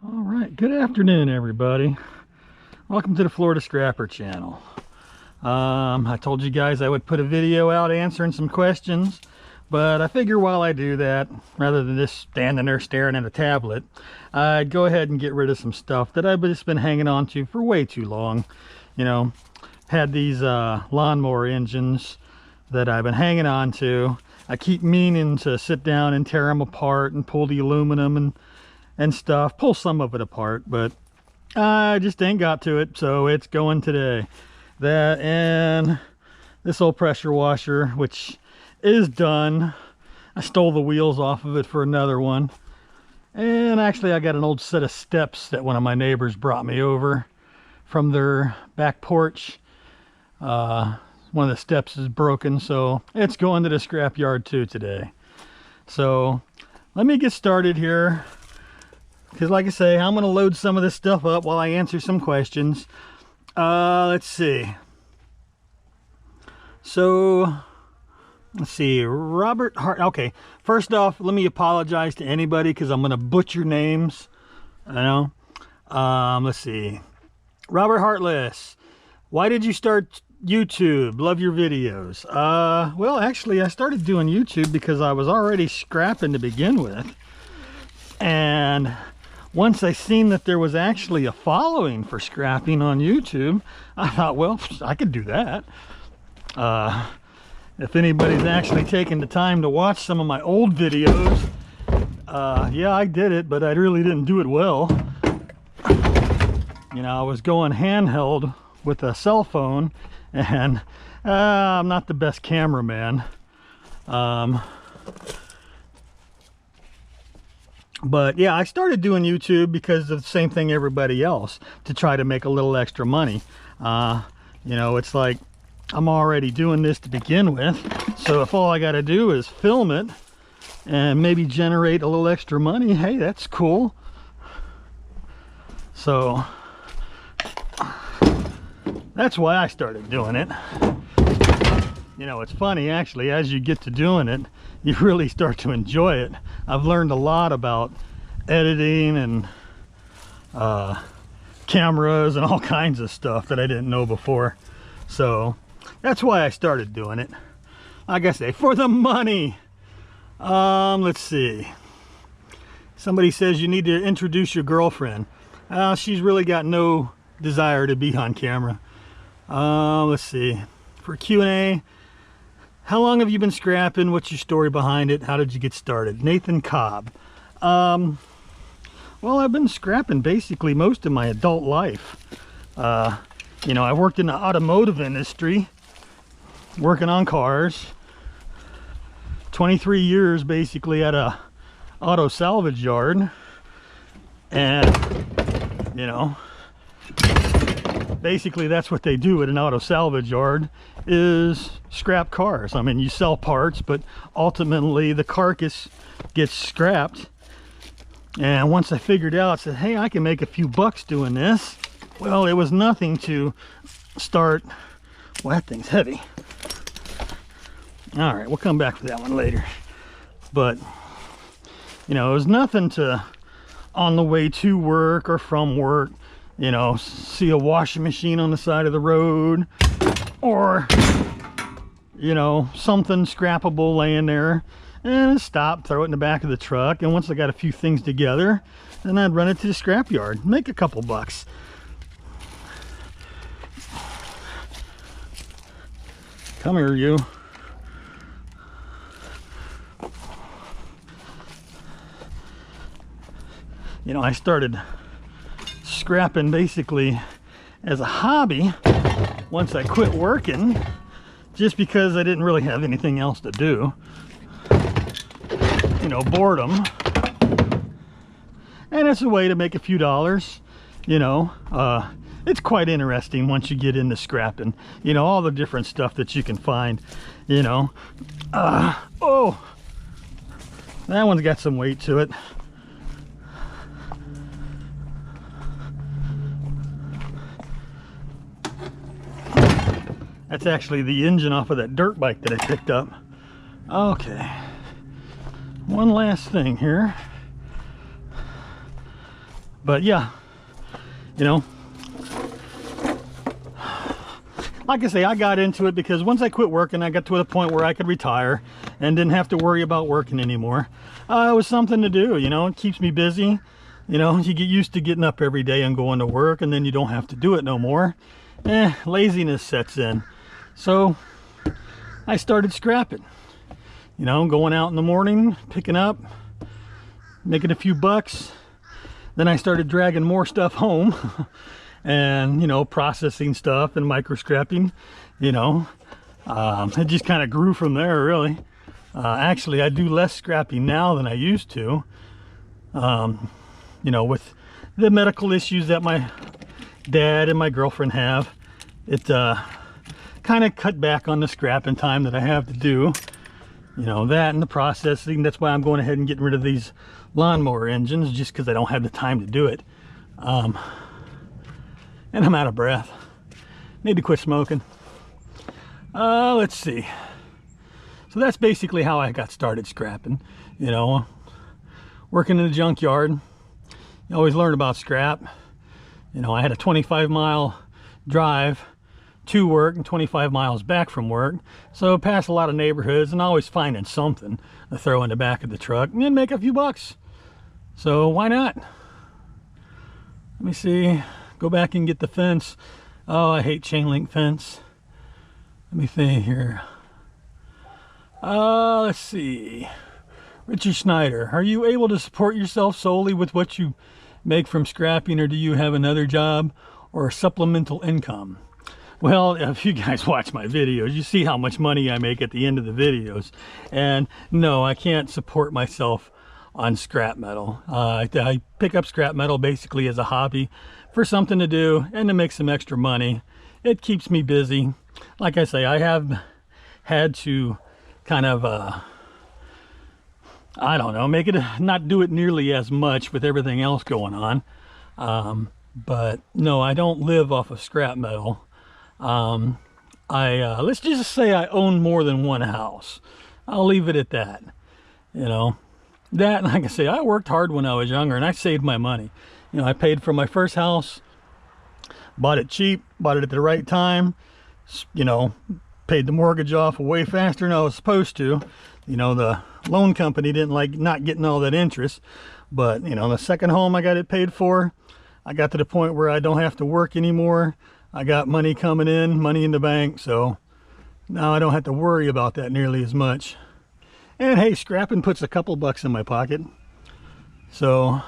All right, good afternoon, everybody. Welcome to the Florida Scrapper channel. I told you guys I would put a video out answering some questions, but I figure while I do that, rather than just standing there staring at a tablet, I'd go ahead and get rid of some stuff that I've just been hanging on to for way too long. You know, had these lawnmower engines that I've been hanging on to. I keep meaning to sit down and tear them apart and pull the aluminum and stuff, pull some of it apart, but I just ain't got to it, so it's going today. That and this old pressure washer, which is done. I stole the wheels off of it for another one. And actually I got an old set of steps that one of my neighbors brought me over from their back porch. One of the steps is broken, so it's going to the scrap yard too today. So let me get started here, because like I say, I'm going to load some of this stuff up while I answer some questions. Let's see. So let's see, Robert Hart. Okay, first off, let me apologize to anybody because I'm going to butcher names. I know. Let's see. Robert Heartless, why did you start YouTube? Love your videos. Well, actually, I started doing YouTube because I was already scrapping to begin with. And once I seen that there was actually a following for scrapping on YouTube, I thought, well, I could do that. If anybody's actually taken the time to watch some of my old videos, yeah, I did it, but I really didn't do it well. You know, I was going handheld with a cell phone, and I'm not the best cameraman. But yeah, I started doing YouTube because of the same thing everybody else, to try to make a little extra money. You know, it's like I'm already doing this to begin with, so if all I got to do is film it and maybe generate a little extra money, hey, that's cool. So that's why I started doing it. You know, it's funny, actually, as you get to doing it, you really start to enjoy it. I've learned a lot about editing and cameras and all kinds of stuff that I didn't know before. So that's why I started doing it. Like I say, for the money. Let's see. Somebody says you need to introduce your girlfriend. She's really got no desire to be on camera. Let's see. For Q&A, how long have you been scrapping? What's your story behind it? How did you get started? Nathan Cobb. Well, I've been scrapping basically most of my adult life. You know, I worked in the automotive industry, working on cars. 23 years basically at a auto salvage yard. And, you know, basically that's what they do at an auto salvage yard, is scrap cars. I mean, you sell parts, but ultimately the carcass gets scrapped. And once I figured out, I said, hey, I can make a few bucks doing this. Well, it was nothing to start. Well, that thing's heavy. All right, we'll come back to that one later. But, you know, it was nothing to, on the way to work or from work, you know, see a washing machine on the side of the road, or, you know, something scrappable laying there, and stop, throw it in the back of the truck, and once I got a few things together, then I'd run it to the scrap yard, make a couple bucks. Come here, you. You know, I started scrapping basically as a hobby once I quit working, just because I didn't really have anything else to do. You know, boredom. And it's a way to make a few dollars. You know, it's quite interesting once you get into scrapping. You know, all the different stuff that you can find, you know. Oh, that one's got some weight to it. That's actually the engine off of that dirt bike that I picked up. Okay, one last thing here. But yeah, you know, like I say, I got into it because once I quit working, I got to the point where I could retire and didn't have to worry about working anymore. It was something to do, you know, it keeps me busy. You know, you get used to getting up every day and going to work, and then you don't have to do it no more. Laziness sets in. So I started scrapping, you know, going out in the morning, picking up, making a few bucks. Then I started dragging more stuff home and, you know, processing stuff and micro scrapping, you know. It just kind of grew from there, really. Actually, I do less scrapping now than I used to. You know, with the medical issues that my dad and my girlfriend have, it kind of cut back on the scrapping time that I have to do. You know, that and the processing. That's why I'm going ahead and getting rid of these lawnmower engines, just because I don't have the time to do it. And I'm out of breath. Need to quit smoking. Let's see. So that's basically how I got started scrapping. You know, working in the junkyard. You always learn about scrap. You know, I had a 25-mile drive to work and 25 miles back from work. So past a lot of neighborhoods and always finding something to throw in the back of the truck and then make a few bucks. So why not? Let me see. Go back and get the fence. Oh, I hate chain link fence. Let me think here. Let's see. Richard Schneider, are you able to support yourself solely with what you make from scrapping, or do you have another job or supplemental income? Well, if you guys watch my videos, you see how much money I make at the end of the videos. And no, I can't support myself on scrap metal. I pick up scrap metal basically as a hobby for something to do and to make some extra money. It keeps me busy. Like I say, I have had to kind of I don't know, make it not do it nearly as much with everything else going on. But no, I don't live off of scrap metal. Let's just say I own more than one house. I'll leave it at that. You know, that, like I say, I worked hard when I was younger and I saved my money. You know, I paid for my first house, bought it cheap, bought it at the right time, you know, paid the mortgage off way faster than I was supposed to. You know, the loan company didn't like not getting all that interest. But, you know, the second home I got it paid for, I got to the point where I don't have to work anymore. I got money coming in, money in the bank. So now I don't have to worry about that nearly as much. And hey, scrapping puts a couple bucks in my pocket. So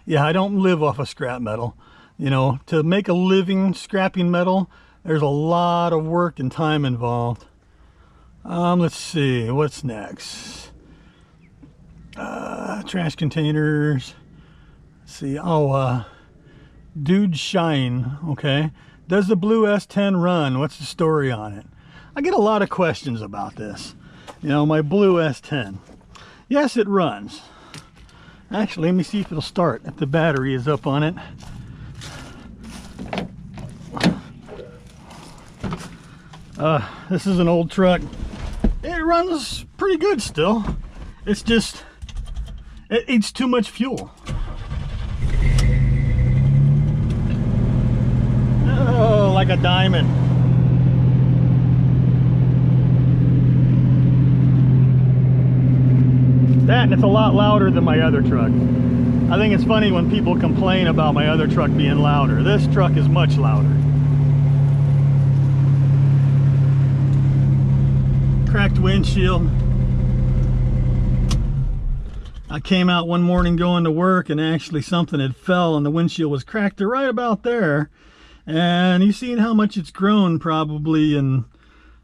yeah, I don't live off of scrap metal. You know, to make a living scrapping metal, there's a lot of work and time involved. Let's see, what's next? Trash containers. Let's see, Dude Shine, okay. Does the blue S10 run? What's the story on it? I get a lot of questions about this. You know, my blue S10. Yes, it runs. Actually, let me see if it'll start, if the battery is up on it. This is an old truck. It runs pretty good still. It's just, it eats too much fuel. Oh, like a diamond. That, and it's a lot louder than my other truck. I think it's funny when people complain about my other truck being louder. This truck is much louder. Cracked windshield. I came out one morning going to work and actually something had fell and the windshield was cracked right about there. And you've seen how much it's grown probably in,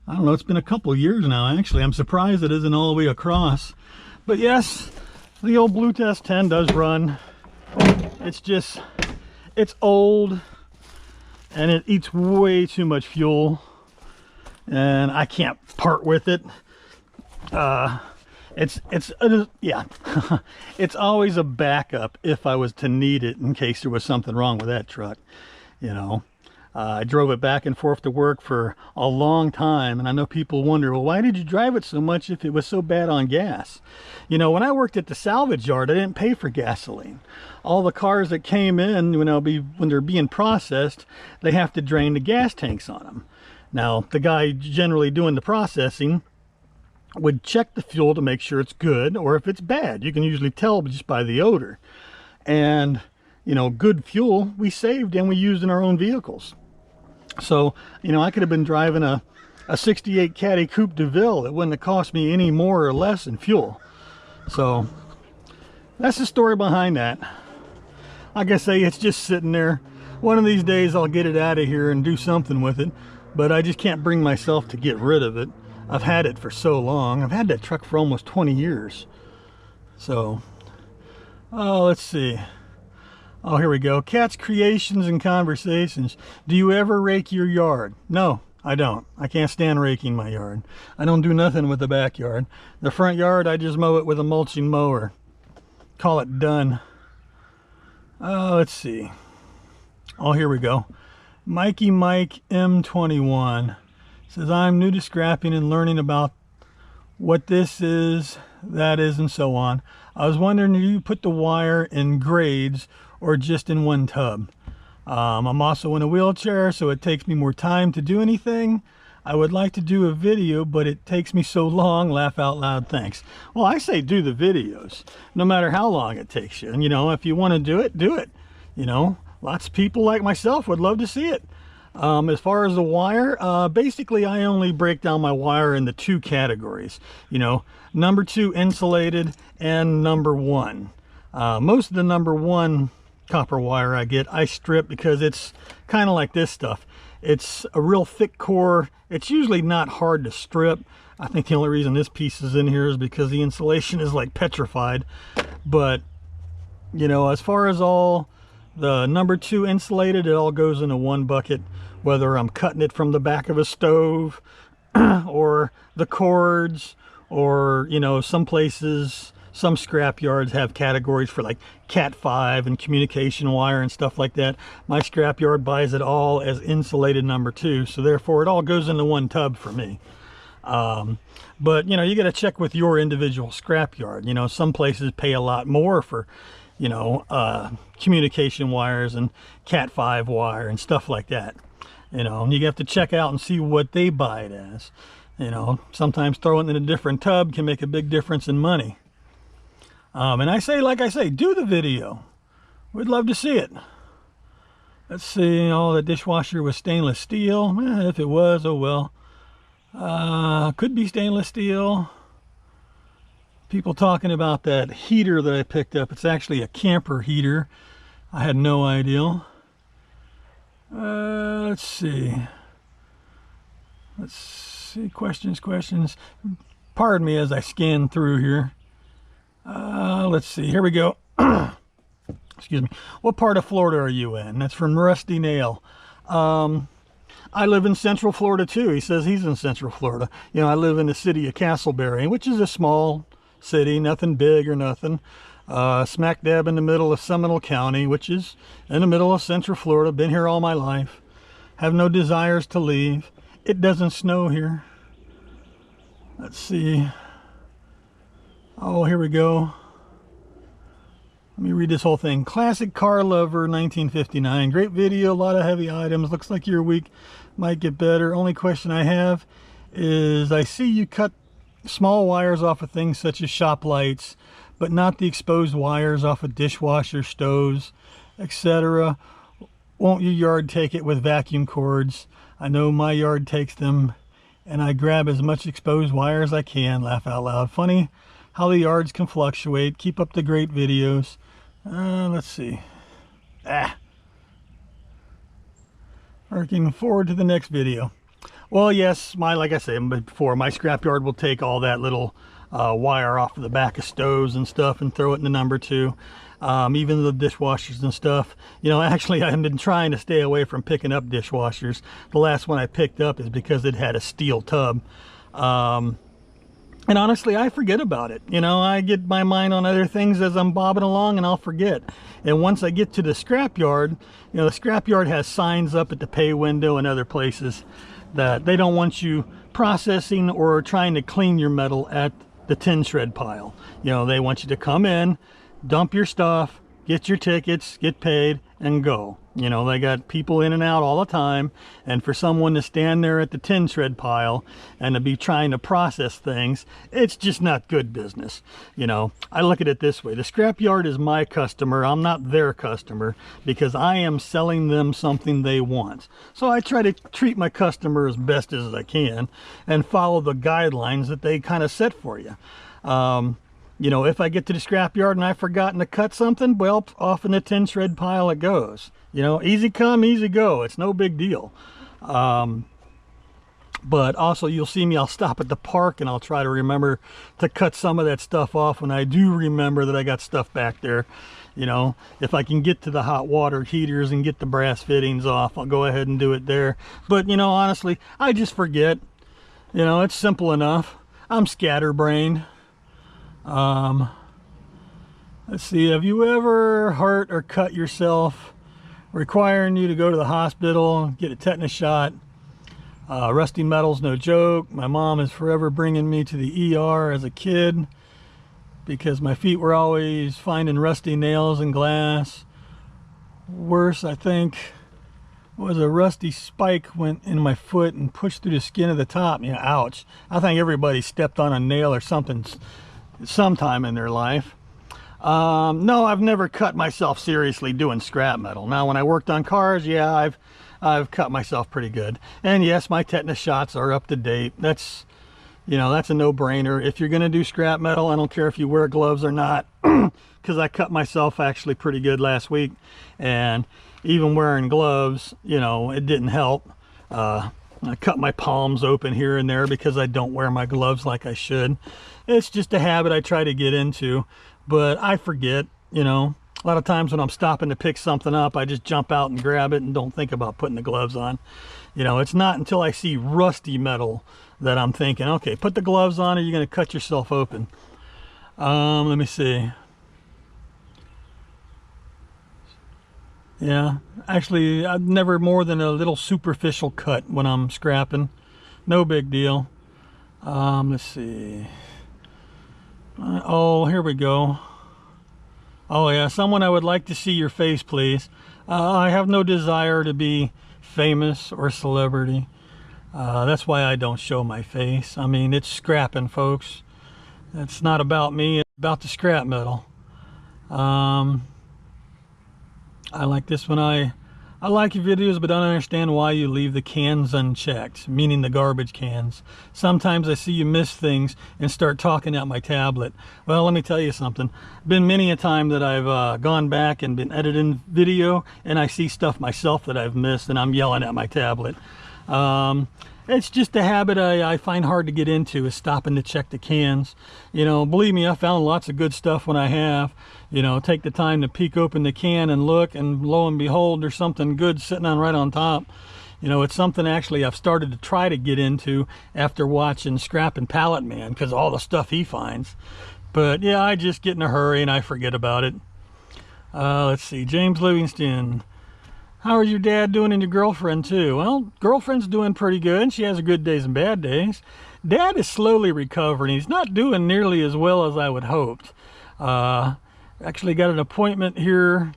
I don't know, it's been a couple years now actually. I'm surprised it isn't all the way across. But yes, the old Blue S10 does run. It's just, it's old and it eats way too much fuel. And I can't part with it. Yeah, it's always a backup if I was to need it in case there was something wrong with that truck, you know. I drove it back and forth to work for a long time, and I know people wonder, well, why did you drive it so much if it was so bad on gas? You know, when I worked at the salvage yard, I didn't pay for gasoline. All the cars that came in, when they're being processed, they have to drain the gas tanks on them. Now, the guy generally doing the processing would check the fuel to make sure it's good, or if it's bad. You can usually tell just by the odor. And, you know, good fuel we saved and we used in our own vehicles. So, you know, I could have been driving a 68 Caddy Coupe de Ville that wouldn't have cost me any more or less in fuel. So, that's the story behind that. Like I say, it's just sitting there. One of these days I'll get it out of here and do something with it, but I just can't bring myself to get rid of it. I've had it for so long. I've had that truck for almost 20 years. So, oh, let's see. Oh, here we go. Cat's creations and conversations. Do you ever rake your yard? No, I don't. I can't stand raking my yard. I don't do nothing with the backyard. The front yard, I just mow it with a mulching mower. Call it done. Oh, let's see. Oh, here we go. Mikey Mike M21 says, I'm new to scrapping and learning about what this is, that is, and so on. I was wondering, do you put the wire in grades or just in one tub? I'm also in a wheelchair, so it takes me more time to do anything. I would like to do a video, but it takes me so long. Laugh out loud, thanks. Well, I say do the videos, no matter how long it takes you. And, you know, if you want to do it, do it. You know, lots of people like myself would love to see it. As far as the wire, basically I only break down my wire into two categories. You know, number 2 insulated and number 1. Most of the number 1 copper wire I get, I strip because it's kind of like this stuff. It's a real thick core. It's usually not hard to strip. I think the only reason this piece is in here is because the insulation is like petrified. But, you know, as far as all the number 2 insulated, it all goes into one bucket, whether I'm cutting it from the back of a stove or the cords, or, you know, some places, some scrap yards have categories for like Cat 5 and communication wire and stuff like that. My scrap yard buys it all as insulated number 2, so therefore it all goes into one tub for me. But, you know, you got to check with your individual scrap yard. You know, some places pay a lot more for, you know, communication wires and Cat 5 wire and stuff like that. You know, and you have to check out and see what they buy it as. You know, sometimes throwing it in a different tub can make a big difference in money. And I say, like I say, do the video. We'd love to see it. Let's see, oh, the dishwasher was stainless steel. If it was, oh well. Could be stainless steel. People talking about that heater that I picked up. It's actually a camper heater. I had no idea. Let's see. Let's see, questions. Pardon me as I scan through here. Let's see, here we go. Excuse me. What part of Florida are you in? That's from Rusty Nail. I live in Central Florida too. He says he's in Central Florida. You know, I live in the city of Castleberry, which is a small city, nothing big or nothing. Smack dab in the middle of Seminole County, which is in the middle of Central Florida. Been here all my life. Have no desires to leave. It doesn't snow here. Let's see. Oh, here we go. Let me read this whole thing. Classic car lover, 1959. Great video, a lot of heavy items. Looks like your week might get better. Only question I have is, I see you cut small wires off of things such as shop lights, but not the exposed wires off of dishwasher, stoves, etc. Won't your yard take it with vacuum cords? I know my yard takes them, and I grab as much exposed wire as I can. Laugh out loud. Funny how the yards can fluctuate. Keep up the great videos. Let's see. Looking forward to the next video. Well, yes, like I said before, my scrapyard will take all that little wire off of the back of stoves and stuff and throw it in the number 2. Even the dishwashers and stuff. You know, actually, I've been trying to stay away from picking up dishwashers. The last one I picked up is because it had a steel tub. And honestly, I forget about it. You know, I get my mind on other things as I'm bobbing along, and I'll forget. And once I get to the scrapyard, you know, the scrapyard has signs up at the pay window and other places that they don't want you processing or trying to clean your metal at the tin shred pile. You know, they want you to come in, dump your stuff, get your tickets, get paid, and go. You know, they got people in and out all the time, and for someone to stand there at the tin shred pile and to be trying to process things, it's just not good business. You know, I look at it this way: the scrapyard is my customer, I'm not their customer, because I am selling them something they want. So I try to treat my customer as best as I can and follow the guidelines that they kind of set for you. You know, if I get to the scrapyard and I've forgotten to cut something, well, off in the tin shred pile it goes. You know, easy come, easy go. It's no big deal. But also you'll see me, I'll stop at the park and I'll try to remember to cut some of that stuff off when I do remember that I got stuff back there. You know, if I can get to the hot water heaters and get the brass fittings off, I'll go ahead and do it there. But, you know, honestly, I just forget. You know, it's simple enough. I'm scatterbrained. Let's see, have you ever hurt or cut yourself, requiring you to go to the hospital, get a tetanus shot? Rusty metal's no joke. My mom is forever bringing me to the ER as a kid because my feet were always finding rusty nails and glass. Worse, I think, was a rusty spike went in my foot and pushed through the skin of the top. Yeah, ouch. I think everybody stepped on a nail or something sometime in their life. No, I've never cut myself seriously doing scrap metal. Now, when I worked on cars, yeah, I've cut myself pretty good. And yes, my tetanus shots are up to date. That's, you know, that's a no-brainer. If you're going to do scrap metal, I don't care if you wear gloves or not, because I cut myself actually pretty good last week. And even wearing gloves, you know, it didn't help. I cut my palms open here and there because I don't wear my gloves like I should. It's just a habit I try to get into, but I forget. You know, a lot of times when I'm stopping to pick something up, I just jump out and grab it and don't think about putting the gloves on. You know, it's not until I see rusty metal that I'm thinking, okay, put the gloves on or you're going to cut yourself open. Let me see. Yeah, actually, I've never more than a little superficial cut when I'm scrapping. No big deal. Let's see. Oh, here we go. Oh yeah, someone, I would like to see your face, please. I have no desire to be famous or celebrity. That's why I don't show my face. I mean, it's scrapping, folks. It's not about me, it's about the scrap metal. I like this one. I like your videos, but don't understand why you leave the cans unchecked, meaning the garbage cans. Sometimes I see you miss things and start talking at my tablet. Well, let me tell you something. Been many a time that I've gone back and been editing video, and I see stuff myself that I've missed, and I'm yelling at my tablet. It's just a habit I find hard to get into, is stopping to check the cans. You know, believe me, I found lots of good stuff when I have. You know, take the time to peek open the can and look, and lo and behold, there's something good sitting on right on top. You know, it's something actually I've started to try to get into after watching Scrap and Pallet Man, because all the stuff he finds. But yeah, I just get in a hurry and I forget about it. Let's see, James Livingston. How is your dad doing and your girlfriend too? Well, girlfriend's doing pretty good. She has her good days and bad days. Dad is slowly recovering. He's not doing nearly as well as I would hoped. Actually got an appointment here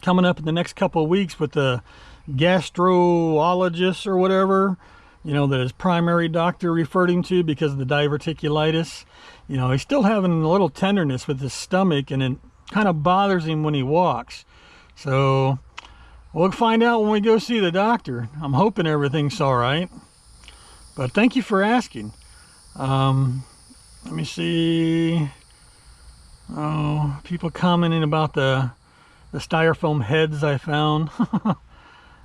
coming up in the next couple of weeks with the gastrologist or whatever, you know, that his primary doctor referred him to because of the diverticulitis. You know, he's still having a little tenderness with his stomach, and it kind of bothers him when he walks. So we'll find out when we go see the doctor. I'm hoping everything's all right. But thank you for asking. Let me see. Oh, people commenting about the styrofoam heads I found.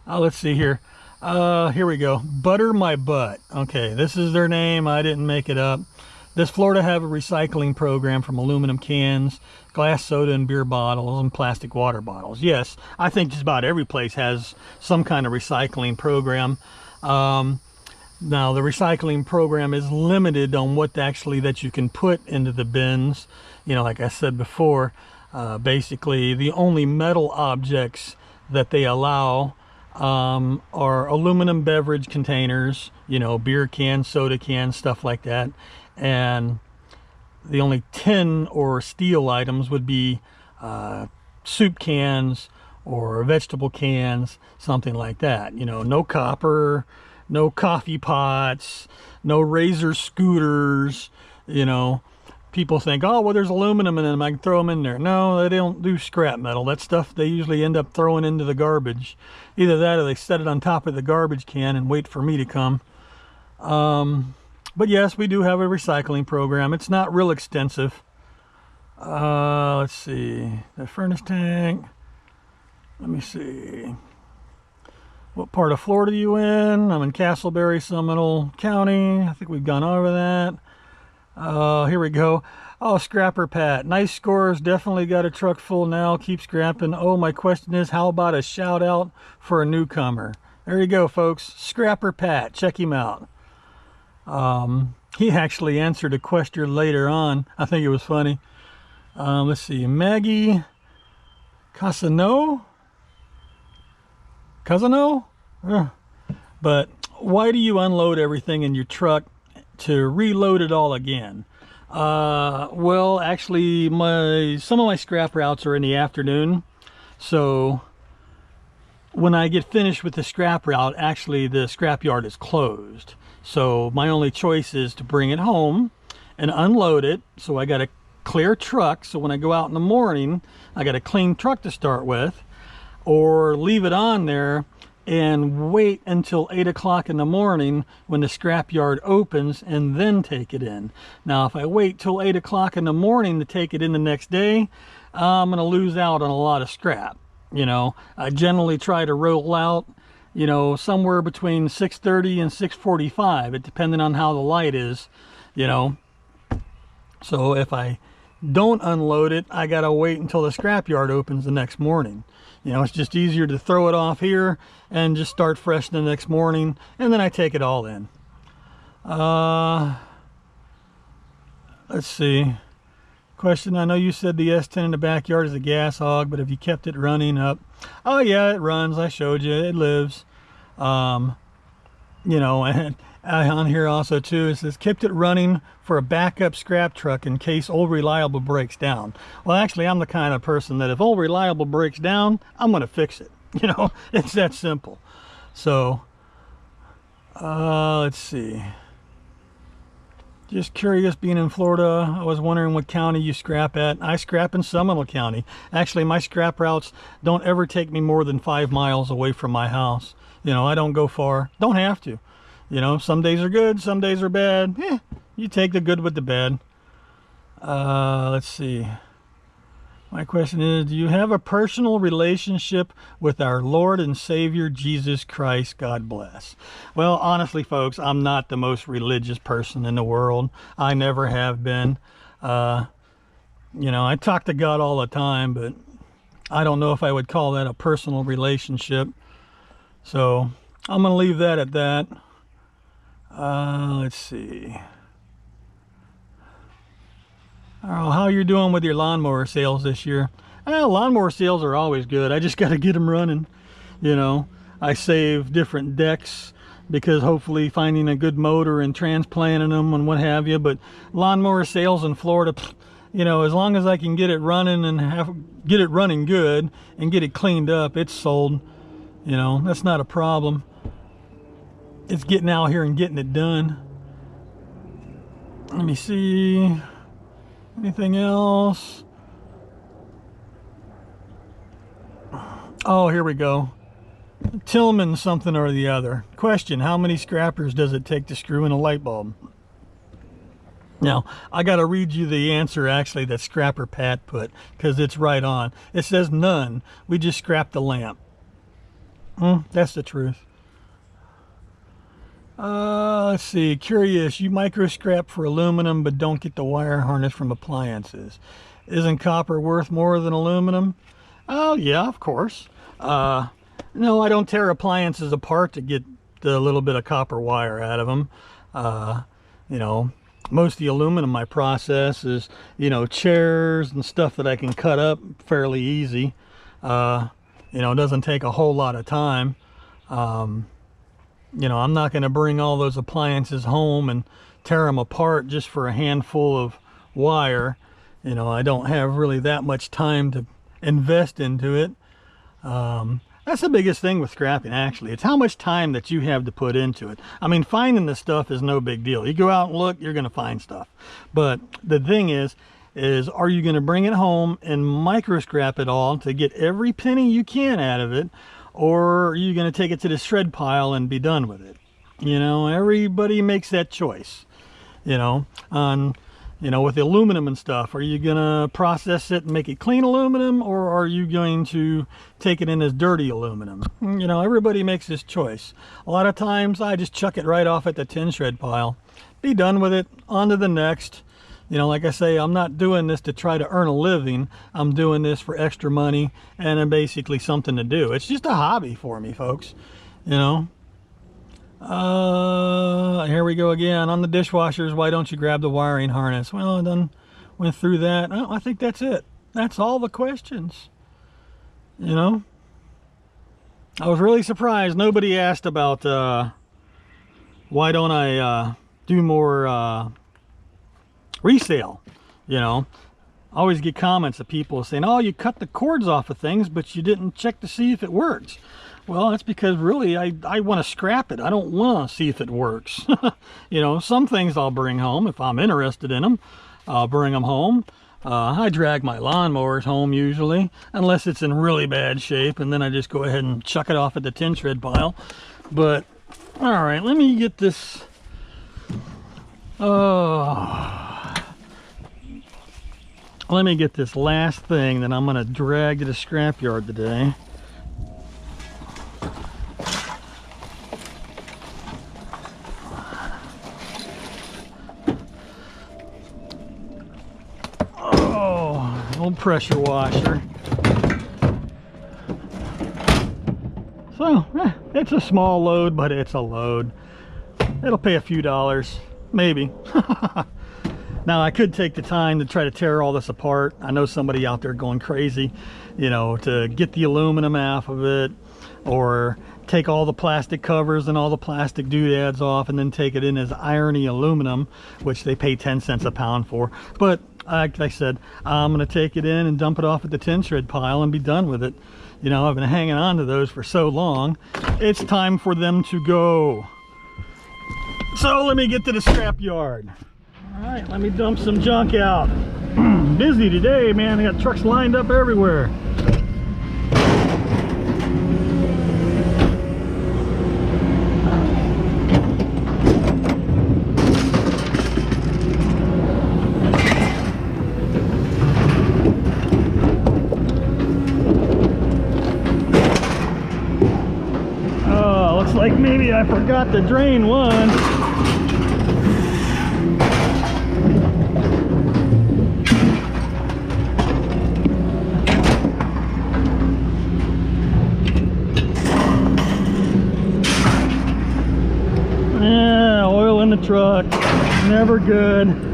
Let's see here. Here we go. Butter My Butt. Okay, this is their name. I didn't make it up. Does Florida have a recycling program from aluminum cans, glass soda and beer bottles, and plastic water bottles? Yes, I think just about every place has some kind of recycling program. Now the recycling program is limited on what actually that you can put into the bins. You know, like I said before, basically the only metal objects that they allow are aluminum beverage containers, you know, beer cans, soda cans, stuff like that. And the only tin or steel items would be soup cans or vegetable cans, something like that. You know, no copper, no coffee pots, no razor scooters. You know, people think, oh, well, there's aluminum in them, I can throw them in there. No, they don't do scrap metal. That stuff they usually end up throwing into the garbage. Either that or they set it on top of the garbage can and wait for me to come. But yes, we do have a recycling program. It's not real extensive. Let's see, the furnace tank. Let me see. What part of Florida are you in? I'm in Castleberry, Supplemental County. I think we've gone over that. Here we go. Oh, Scrapper Pat. Nice scores. Definitely got a truck full now. Keep scrapping. Oh, my question is, how about a shout out for a newcomer? There you go, folks. Scrapper Pat. Check him out. He actually answered a question later on. I think it was funny. Let's see. Maggie Casano? But why do you unload everything in your truck to reload it all again? Well, actually, some of my scrap routes are in the afternoon. So when I get finished with the scrap route, actually the scrap yard is closed. So my only choice is to bring it home and unload it. So I got a clear truck. So when I go out in the morning, I got a clean truck to start with, or leave it on there and wait until 8 o'clock in the morning when the scrap yard opens and then take it in. Now, if I wait till 8 o'clock in the morning to take it in the next day, I'm going to lose out on a lot of scrap. You know, I generally try to roll out, you know, somewhere between 6:30 and 6:45, it depending on how the light is, you know. So if I don't unload it, I gotta wait until the scrap yard opens the next morning. You know, it's just easier to throw it off here and just start fresh the next morning, and then I take it all in. Let's see. Question, I know you said the S10 in the backyard is a gas hog, but have you kept it running up? Oh yeah, it runs. I showed you. It lives. You know, and on here also too, it says kept it running for a backup scrap truck in case Old Reliable breaks down. Well, actually, I'm the kind of person that if Old Reliable breaks down, I'm going to fix it. You know, it's that simple. So, let's see. Just curious, being in Florida, I was wondering what county you scrap at. I scrap in Supplemental County. Actually, my scrap routes don't ever take me more than 5 miles away from my house. You know, I don't go far. Don't have to. You know, some days are good, some days are bad. You take the good with the bad. Let's see. My question is, do you have a personal relationship with our Lord and Savior, Jesus Christ? God bless. Well, honestly, folks, I'm not the most religious person in the world. I never have been. You know, I talk to God all the time, but I don't know if I would call that a personal relationship. So I'm going to leave that at that. Let's see. How you're doing with your lawnmower sales this year? Lawnmower sales are always good. I just got to get them running. You know, I save different decks because hopefully finding a good motor and transplanting them and what have you. But lawnmower sales in Florida, you know, as long as I can get it running and get it running good and get it cleaned up, it's sold. You know, that's not a problem. It's getting out here and getting it done. Let me see. Anything else? Oh, here we go. Tillman something or the other. Question, how many scrappers does it take to screw in a light bulb? Now, I got to read you the answer actually that Scrapper Pat put, because it's right on. It says none. We just scrapped the lamp. That's the truth. Let's see. Curious, you micro scrap for aluminum but don't get the wire harness from appliances. Isn't copper worth more than aluminum? Oh yeah, of course. No, I don't tear appliances apart to get scraped a little bit of copper wire out of them. You know, most of the aluminum I process is, you know, chairs and stuff that I can cut up fairly easy. You know, it doesn't take a whole lot of time. You know, I'm not going to bring all those appliances home and tear them apart just for a handful of wire. You know, I don't have really that much time to invest into it. That's the biggest thing with scrapping, actually. It's how much time that you have to put into it. I mean, finding the stuff is no big deal. You go out and look, you're going to find stuff. But the thing is are you going to bring it home and micro scrap it all to get every penny you can out of it? Or are you going to take it to the shred pile and be done with it? You know, everybody makes that choice. You know, you know, with the aluminum and stuff, are you gonna process it and make it clean aluminum, or are you going to take it in as dirty aluminum? You know, everybody makes this choice. A lot of times I just chuck it right off at the tin shred pile, be done with it, on to the next. You know, like I say, I'm not doing this to try to earn a living. I'm doing this for extra money and basically something to do. It's just a hobby for me, folks. You know, here we go again on the dishwashers. Why don't you grab the wiring harness? Well, I done went through that. I think that's it. That's all the questions. You know, I was really surprised nobody asked about why don't I do more resale. You know, I always get comments of people saying, oh, you cut the cords off of things but you didn't check to see if it works. Well, that's because really I want to scrap it. I don't want to see if it works. You know, some things I'll bring home if I'm interested in them. I'll bring them home. I drag my lawnmowers home usually, unless it's in really bad shape, and then I just go ahead and chuck it off at the tin shred pile. But all right, let me get this. Let me get this last thing that I'm going to drag to the scrapyard today. Old pressure washer. So it's a small load, but it's a load. It'll pay a few dollars, maybe. Now I could take the time to try to tear all this apart. I know somebody out there going crazy, you know, to get the aluminum off of it, or take all the plastic covers and all the plastic doodads off and then take it in as irony aluminum, which they pay 10 cents a pound for. But like I said, I'm going to take it in and dump it off at the tin shred pile and be done with it. You know, I've been hanging on to those for so long. It's time for them to go. So let me get to the scrap yard. All right, let me dump some junk out. Busy today, man. I got trucks lined up everywhere. Like maybe I forgot to drain one. Yeah, oil in the truck, never good.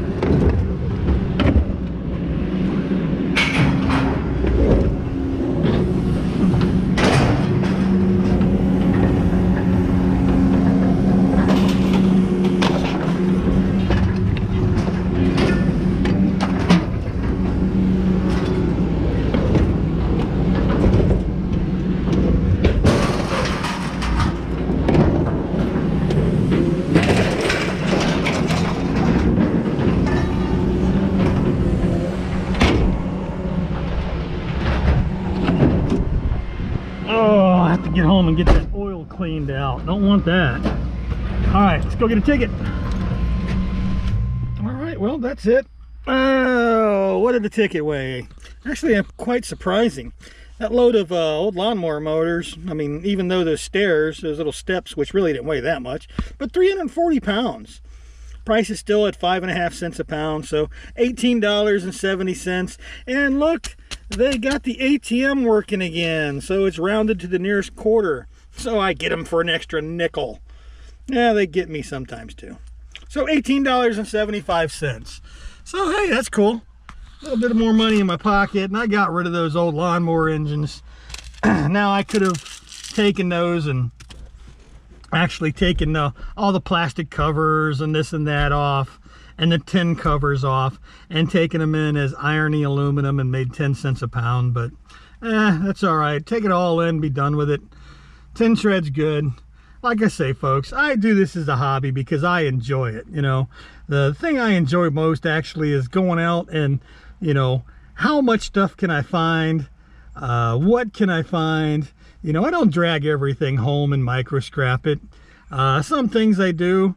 Get home and get that oil cleaned out. Don't want that. All right, let's go get a ticket. All right, well, that's it. Oh, what did the ticket weigh? Actually, quite surprising. That load of old lawnmower motors, I mean, even though those stairs, those little steps, which really didn't weigh that much, but 340 pounds. Price is still at 5.5 cents a pound, so $18.70. And look, they got the ATM working again, so it's rounded to the nearest quarter. So I get them for an extra nickel. Yeah, they get me sometimes too. So $18.75. So hey, that's cool. A little bit more money in my pocket, and I got rid of those old lawnmower engines. Now I could have taken those and actually taken all the plastic covers and this and that off, and the tin covers off, and taken them in as irony aluminum and made 10 cents a pound. But that's all right. Take it all in, be done with it. Tin shred's good. Like I say, folks, I do this as a hobby because I enjoy it. You know, the thing I enjoy most actually is going out and, you know, how much stuff can I find? What can I find? You know, I don't drag everything home and micro scrap it. Some things I do,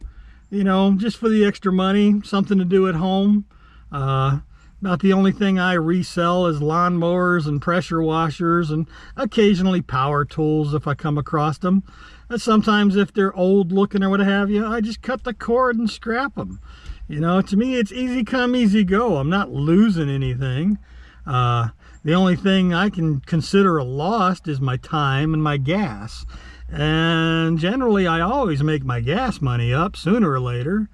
you know, just for the extra money, something to do at home. About the only thing I resell is lawnmowers and pressure washers, and occasionally power tools if I come across them. And sometimes if they're old looking or what have you, I just cut the cord and scrap them. You know, to me it's easy come, easy go. I'm not losing anything. The only thing I can consider a lost is my time and my gas. And generally I always make my gas money up sooner or later.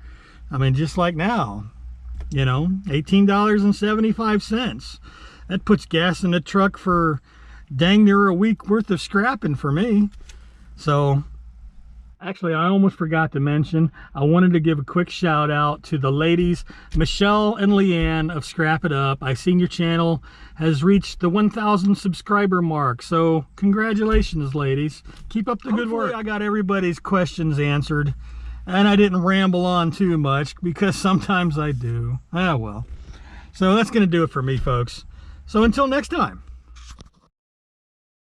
I mean, just like now. You know, $18.75. That puts gas in the truck for dang near a week worth of scrapping for me. So, actually, I almost forgot to mention, I wanted to give a quick shout out to the ladies, Michelle and Leanne of Scrap It Up. I seen your channel has reached the 1,000 subscriber mark. So, congratulations, ladies. Keep up the good work. I got everybody's questions answered. And I didn't ramble on too much, because sometimes I do. Ah, well. So that's going to do it for me, folks. So until next time.